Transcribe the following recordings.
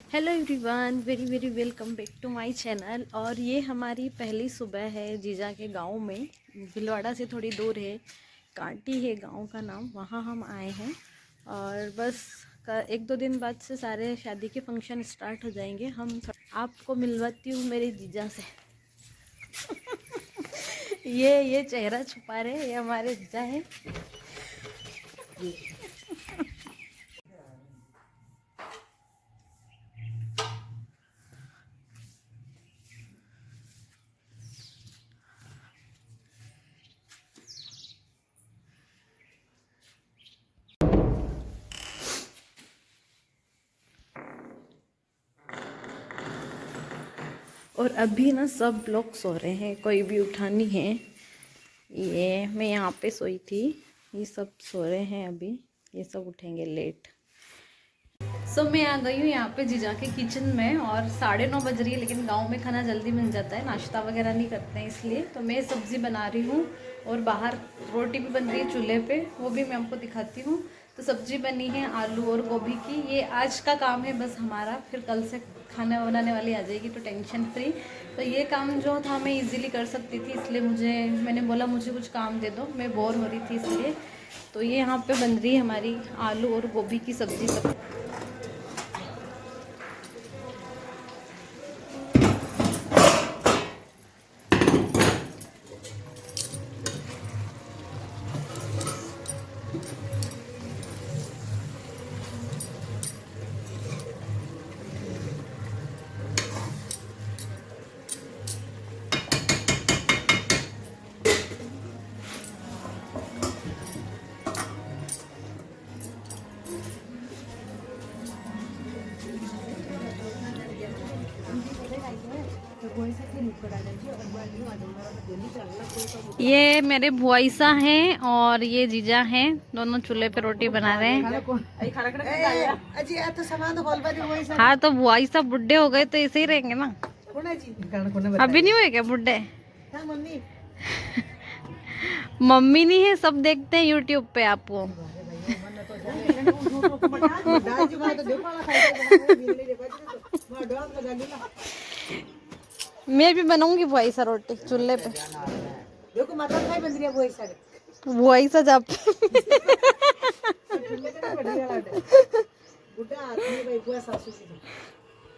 Hello everyone, very very welcome back to my channel. और ये हमारी पहली सुबह है जीजा के गांव में। भीलवाड़ा से थोड़ी दूर है, कांटी है गांव का नाम, वहाँ हम आए हैं। और बस एक दो दिन बाद से सारे शादी के फंक्शन स्टार्ट हो जाएंगे। आपको मिलवाती हूँ मेरे जीजा से। ये चेहरा छुपा रहे, ये हमारे जीजा है। और अभी ना सब लोग सो रहे हैं, कोई भी उठा नहीं है। ये मैं यहाँ पे सोई थी, ये सब सो रहे हैं अभी, ये सब उठेंगे लेट। मैं आ गई हूँ यहाँ पे जीजा के किचन में और 9:30 बज रही है। लेकिन गांव में खाना जल्दी मिल जाता है, नाश्ता वगैरह नहीं करते हैं इसलिए। तो मैं सब्ज़ी बना रही हूँ और बाहर रोटी भी बन रही है चूल्हे पे, वो भी मैं आपको दिखाती हूँ। तो सब्ज़ी बनी है आलू और गोभी की। ये आज का काम है बस हमारा, फिर कल से खाना बनाने वाली आ जाएगी तो टेंशन फ्री। तो ये काम जो था मैं इजीली कर सकती थी, इसलिए मैंने बोला मुझे कुछ काम दे दो, मैं बोर हो रही थी इसलिए। तो ये यहाँ पे बन रही है हमारी आलू और गोभी की सब्ज़ी। ये मेरे बुआईसा हैं और ये जीजा हैं, दोनों चूल्हे पे रोटी बना रहे हैं। हाँ तो बुआईसा बुढ़े हो गए तो ऐसे ही रहेंगे ना। अभी नहीं हुए क्या बुढ़े? मम्मी नहीं है, सब देखते हैं यूट्यूब पे आपको। मैं भी बनाऊंगी बुआई सा रोटी चूल्हे पे। देखो माता खाई बन रही है बुआई सा जब।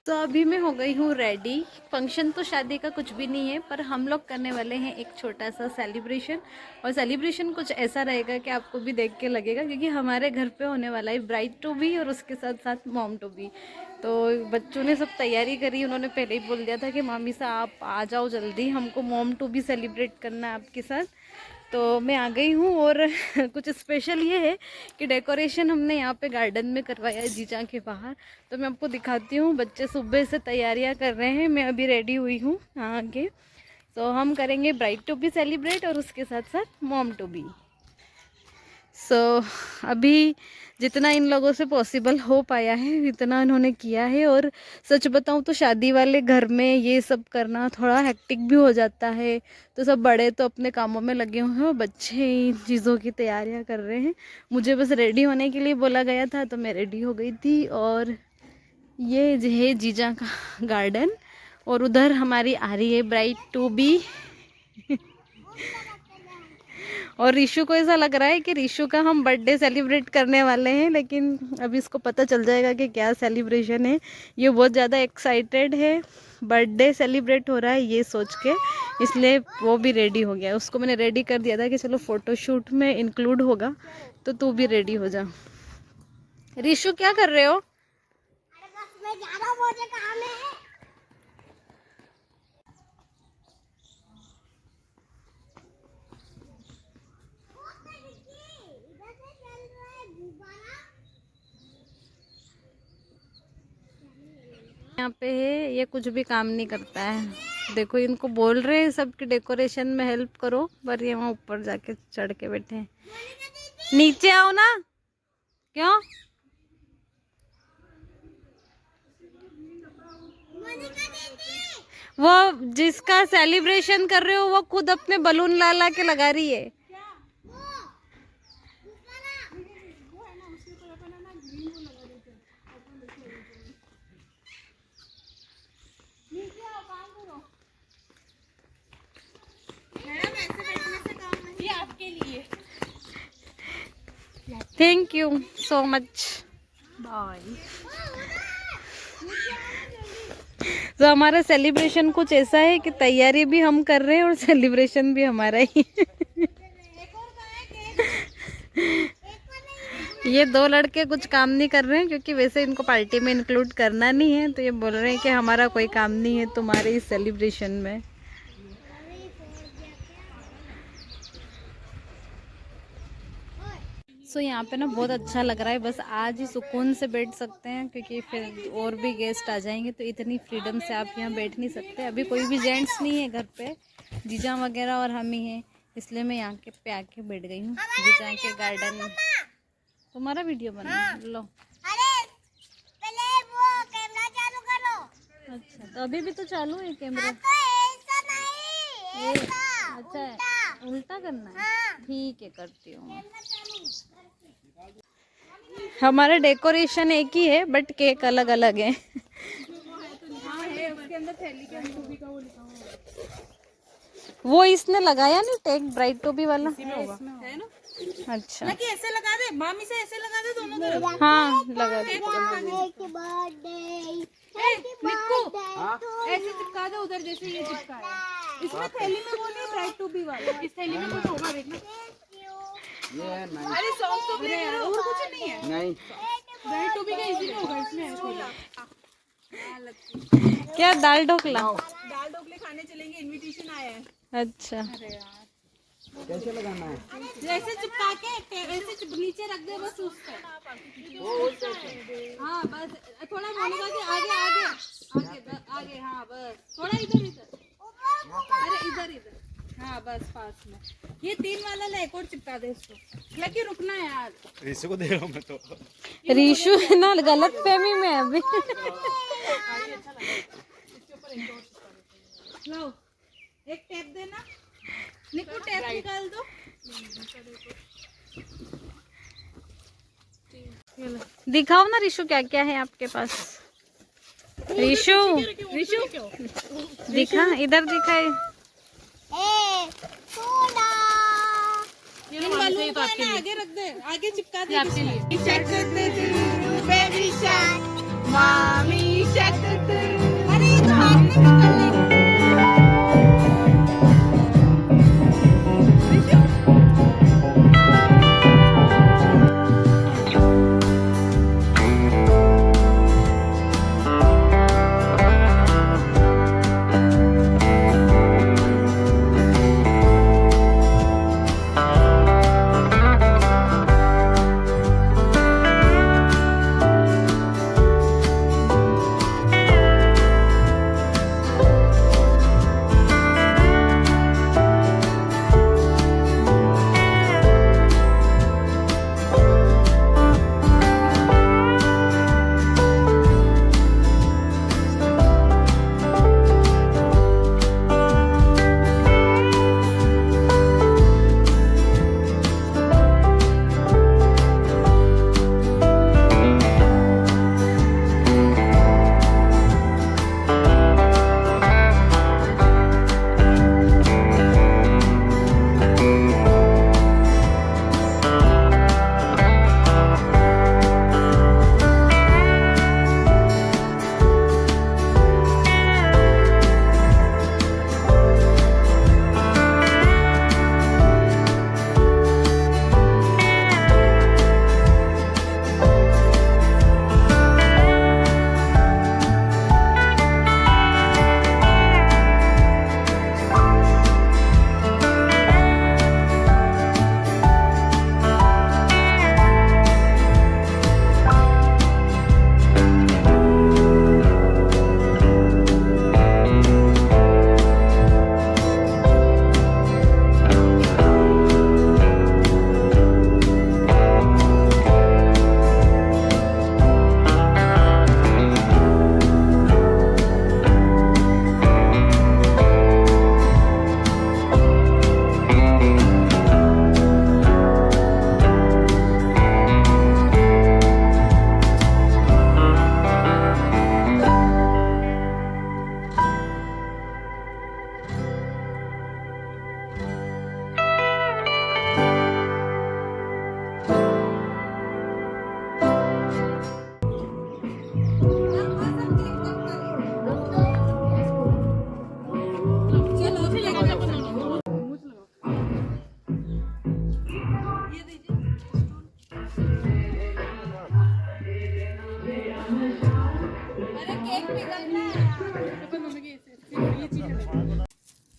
तो अभी मैं हो गई हूँ रेडी। फंक्शन तो शादी का कुछ भी नहीं है, पर हम लोग करने वाले हैं एक छोटा सा सेलिब्रेशन। और सेलिब्रेशन कुछ ऐसा रहेगा कि आपको भी देख के लगेगा, क्योंकि हमारे घर पे होने वाला है ब्राइड टू बी और उसके साथ साथ मॉम टू बी। तो बच्चों ने सब तैयारी करी, उन्होंने पहले ही बोल दिया था कि मामी सा आप आ जाओ जल्दी, हमको मॉम टू बी सेलिब्रेट करना है आपके साथ। तो मैं आ गई हूँ। और कुछ स्पेशल ये है कि डेकोरेशन हमने यहाँ पे गार्डन में करवाया है जीजा के बाहर। तो मैं आपको दिखाती हूँ, बच्चे सुबह से तैयारियाँ कर रहे हैं, मैं अभी रेडी हुई हूँ यहाँ के। तो हम करेंगे ब्राइड टू बी सेलिब्रेट और उसके साथ साथ मॉम टू बी। अभी जितना इन लोगों से पॉसिबल हो पाया है इतना इन्होंने किया है। और सच बताऊं तो शादी वाले घर में ये सब करना थोड़ा हेक्टिक भी हो जाता है। तो सब बड़े तो अपने कामों में लगे हुए हैं और बच्चे इन चीज़ों की तैयारियां कर रहे हैं। मुझे बस रेडी होने के लिए बोला गया था तो मैं रेडी हो गई थी। और ये है जीजा का गार्डन और उधर हमारी आ रही है ब्राइड टू बी। और ऋषु को ऐसा लग रहा है कि ऋषु का हम बर्थडे सेलिब्रेट करने वाले हैं, लेकिन अभी इसको पता चल जाएगा कि क्या सेलिब्रेशन है। ये बहुत ज़्यादा एक्साइटेड है, बर्थडे सेलिब्रेट हो रहा है ये सोच के, इसलिए वो भी रेडी हो गया। उसको मैंने रेडी कर दिया था कि चलो फोटोशूट में इंक्लूड होगा तो तू भी रेडी हो जा। ऋषु क्या कर रहे हो? यहाँ पे है, ये कुछ भी काम नहीं करता है। देखो इनको बोल रहे हैं सबके डेकोरेशन में हेल्प करो, पर ये वहाँ ऊपर जाके चढ़ के बैठे हैं। नीचे आओ ना। क्यों? वो जिसका सेलिब्रेशन कर रहे हो वो खुद अपने बलून ला ला के लगा रही है। Thank you so much. Bye. तो हमारा सेलिब्रेशन कुछ ऐसा है कि तैयारी भी हम कर रहे हैं और सेलिब्रेशन भी हमारा ही। ये दो लड़के कुछ काम नहीं कर रहे हैं क्योंकि वैसे इनको पार्टी में इंक्लूड करना नहीं है, तो ये बोल रहे हैं कि हमारा कोई काम नहीं है तुम्हारे इस सेलिब्रेशन में। सो यहाँ पे ना बहुत अच्छा लग रहा है, बस आज ही सुकून से बैठ सकते हैं क्योंकि फिर और भी गेस्ट आ जाएंगे तो इतनी फ्रीडम से आप यहाँ बैठ नहीं सकते। अभी कोई भी जेंट्स नहीं है घर पे, जीजा वगैरह और हम ही हैं, इसलिए मैं यहाँ के पे आके बैठ गई हूँ जीजा के गार्डन में। तुम्हारा वीडियो बना लो। पहले वो कैमरा चालू करो। अच्छा तो अभी भी तो चालू है कैमरा। तो ऐसा नहीं, ऐसा अच्छा उल्टा करना है, ठीक है करती हूँ। हमारा डेकोरेशन एक ही है बट केक अलग अलग है। वो इसने लगाया नहीं टैग ब्राइट टू बी वाला है ना? अच्छा कि ऐसे लगा दे, मामी से ऐसे लगा दे दोनों तरफ। हाँ लगा दे। निक्कू ऐसे चिपका दे उधर जैसे ये चिपकाया। इसमें थैली में वो नहीं ब्राइट टू बी वाला, इस थैली में कुछ होगा देखना। अरे सॉन्ग तो भी और कुछ नहीं है। नहीं ब्राइट टू बी का इजी होगा इसमें। क्या दाल ढोकला? दाल ढोकले खाने चलेंगे, इनविटेशन आया है। अच्छा कैसे लगाना है? जैसे चिपका के ऐसे नीचे रख दे बस उस पे। हाँ बस थोड़ा बोलेगा कि आगे आगे आगे आगे। हाँ बस थोड़ा इधर इधर, अरे इधर इधर। हाँ बस पास में ये 3 वाला ले, एक और चिपका दे इसको। लकी रुकना है यार, ऋषि को दे रहा हूँ मैं तो। रीशु है ना गलत फहमी में अभी। लो एक टेप देना, निक्कू टेप निकाल दो। दिखाओ ना ऋषु क्या क्या है आपके पास। ऋषु रिशु दिखा, इधर दिखाए। इन वालों को ना आगे रख दे, आगे चिपका दे आपके लिए। बेबी शार्क मामी शार्क। अरे ये तो हाथ में पकड़ ले।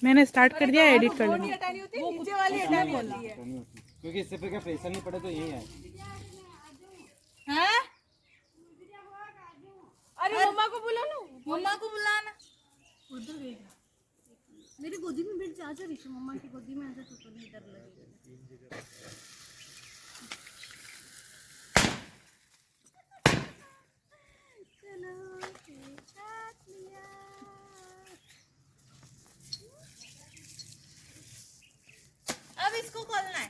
मैंने स्टार्ट कर दिया एडिट कर लेना। नीचे वाली हटानी होती है। क्योंकि इससे फिर क्या प्रेशर नहीं पड़े तो यही है। हाँ? अरे मम्मा को बुला लो, मम्मा को बुलाना। मेरी गोदी में बैठ जा ऋषि, मम्मा की गोदी में ऐसे तो नहीं डर लगेगा। अब इसको खोलना है।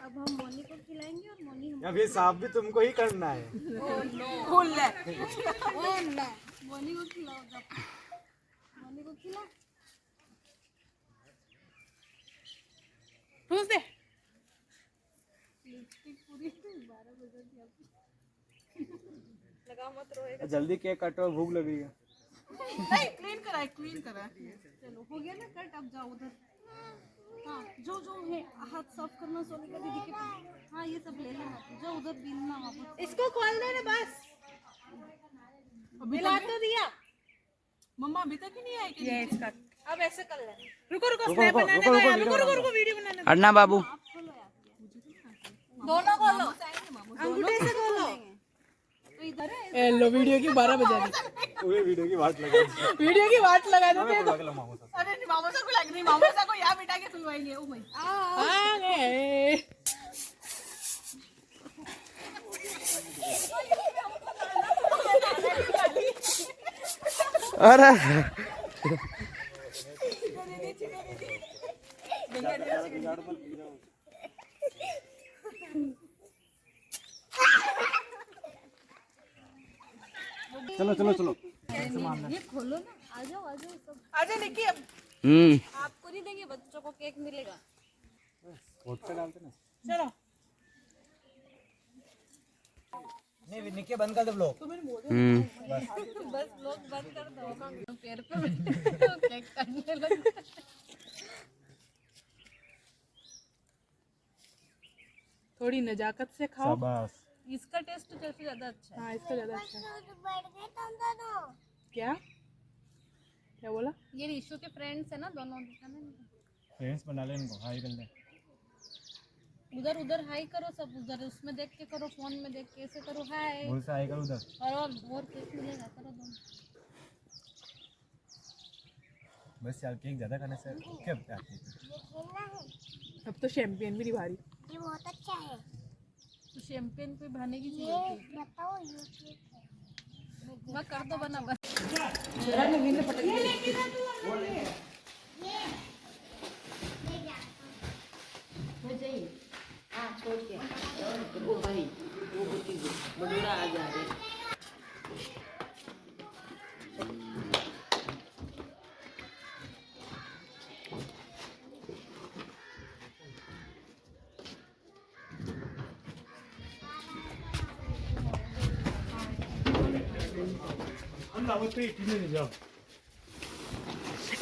अब हम मोनी को खिलाएंगे और मोनी हम अब ये साफ भी तुमको ही करना है। खोल ले। मोनी को खिलाओ। मोनी को खिला। ठूस दे। लगाओ मत रोएगा। जल्दी केक काटो, भूख लग रही है। नहीं, क्लीन करा है, क्लीन करा है। चलो हो गया ना कट, अब जाओ उधर। हाँ जो जो है हाथ साफ करना सोनिका दीदी के पास। हाँ ये सब ले लेना, जो उधर बीनना वापस। इसको खोल दे ना बस। मिला तो दिया। मम्मा अभी तक ही नहीं आई ये इसका। अब ऐसे कर ले। रुको रुको स्नैप बनाने का यार, रुको रुको रुको वीडियो बनाने का। अन्ना बाबू दोनों खोलो। अंगूठे से खोलो। लो वीडियो की 12 बजा दी। पूरे वीडियो की वाट लगा दी। वीडियो की वाट लगा देते हैं। अरे मामोसा को लग रही, मामोसा को यहाँ बिठा के खुलवाएंगे। ओ भाई। आ गए। अरे चलो चलो चलो। ये खोलो ना, आ जाओ सब। आजा निक्की, अब आपको नहीं देंगे, बच्चों को केक मिलेगा। वोट पे डालते ना। चलो। नहीं निके बंद कर दे ब्लॉग। बस लोग बंद कर दो। पैर पे बैठे केक काटने लगे। थोड़ी नजाकत से खाओ। शाबाश। इसका टेस्ट जैसे ज्यादा अच्छा है। हाँ इसका ज्यादा अच्छा है। क्या क्या बोला? ये ऋषु के फ्रेंड्स है ना दोनों। फ्रेंड्स बना ले इनको, हाई कर ले। उधर उधर हाई करो सब, उधर उसमें देख के करो, फोन में देख के ऐसे करो हाय। बोल से हाई कर उधर। और केक मिलेगा, करो दोनों। बस यार केक ज्यादा खाने से क्या आती है। अब तो शैम्पियन भी नहीं भारी। ये बहुत अच्छा है। तो शैंपेन पे बहाने की चाहिए थी। बताओ ये बस कर दो बना बस।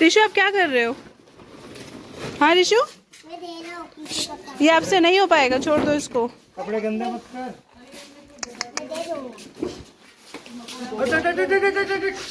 ऋषु आप क्या कर रहे हो? हाँ ऋषु मैं दे रहा हूँ किसी को। ये आपसे नहीं हो पाएगा, छोड़ दो इसको। कपड़े गंदे मत कर। मैं दे दूँ।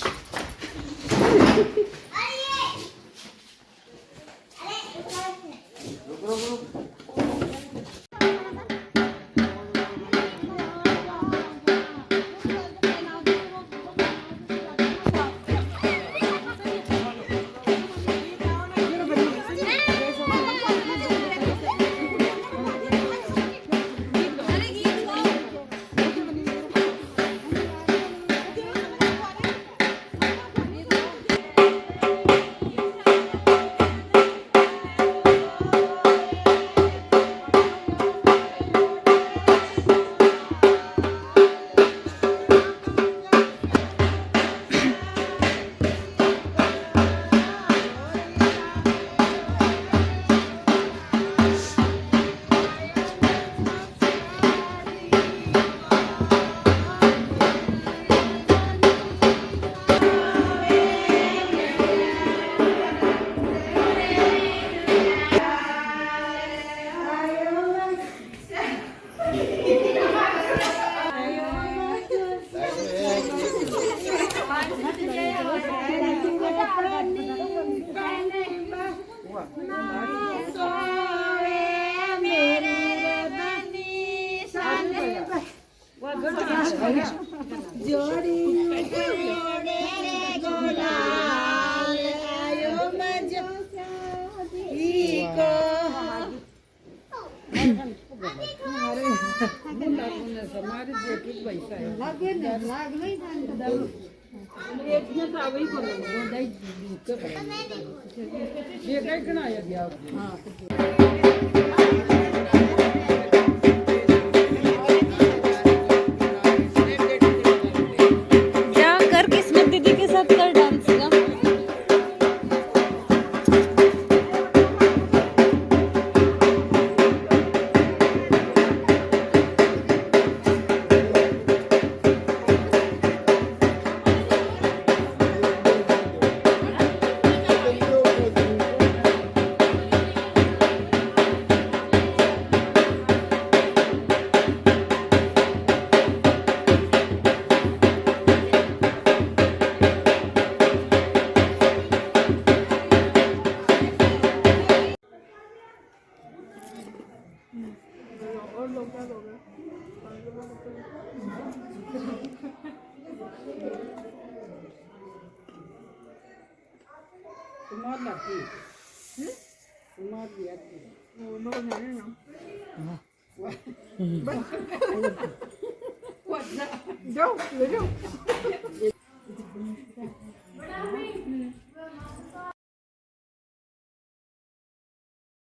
जाकर किस्मत दीदी के साथ कर डांस ना।